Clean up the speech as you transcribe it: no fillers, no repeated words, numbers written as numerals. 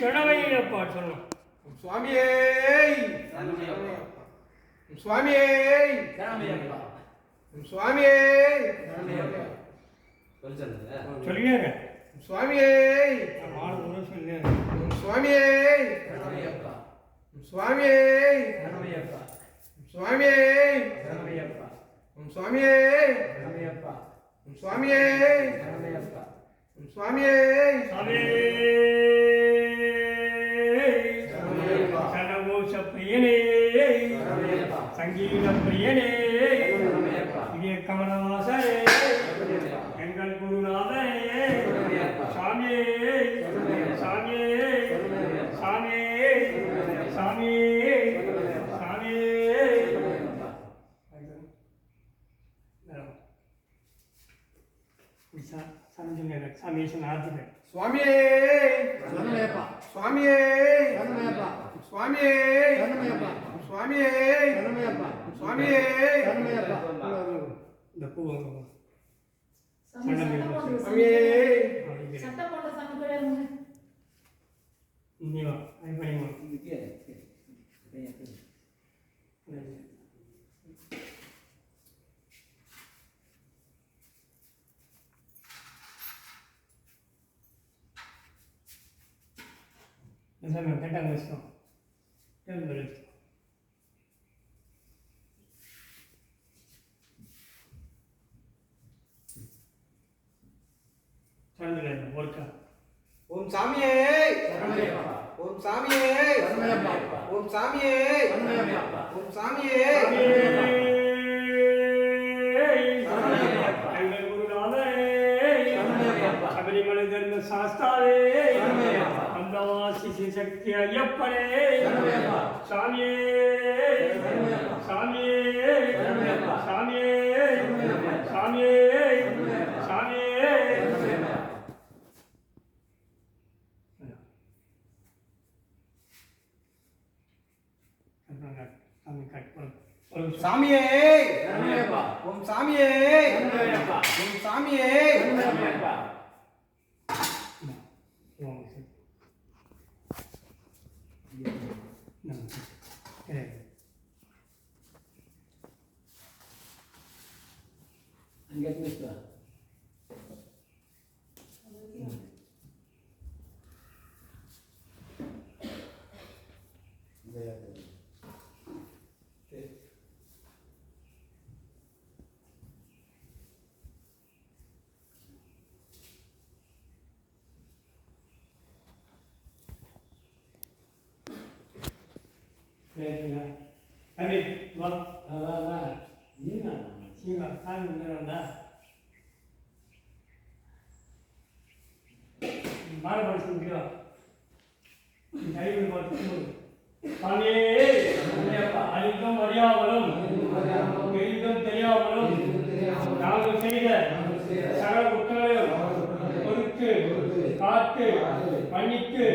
சரணமையப்பா சொல்லணும். சுவாமியே சுவாமியே சுவாமியே சொல்லியாங்க சுவாமியே சுவாமியே சுவாமியே சுவாமியே சுவாமியே சுவாமியே சுவாமியே சனகோஷ பிரியனே சங்கீத பிரியனே இதய கமலவாசரே எங்கள் குருநாதரே சாமியே சாமியே சாமியே சாமியே சாமியே சாமீசன் ஆர்த்திகள் சுவாமியே சுவாமியே சுவாமியே சுவாமியே சுவாமியே இந்த பூ சுவாமியே சட்டை போட்ட சாமி கிடையாது. நீவா அது பண்ணிமா கேட்டாங்க விஷயம் கேள்வி ஒர்க்கா ஓம் சாமியே ஓம் சாமியே ஓம் சாமியே ஓம் சாமியே எங்கள் குருநாதரே சபரிமலை தர்ம சாஸ்தாவே அந்தவாசி சக்தி ஐயப்பனே சாமியே சாமியே சாமியே சாமியே சாமியே சாமியே ஓம் சாமியே ஓம் சாமியே அழிக்கும் அறியாமலும் எளிதும் தெரியாமலும் நாங்கள் செய்த சகல குற்றங்களையும் பொறுத்து காத்து மன்னித்து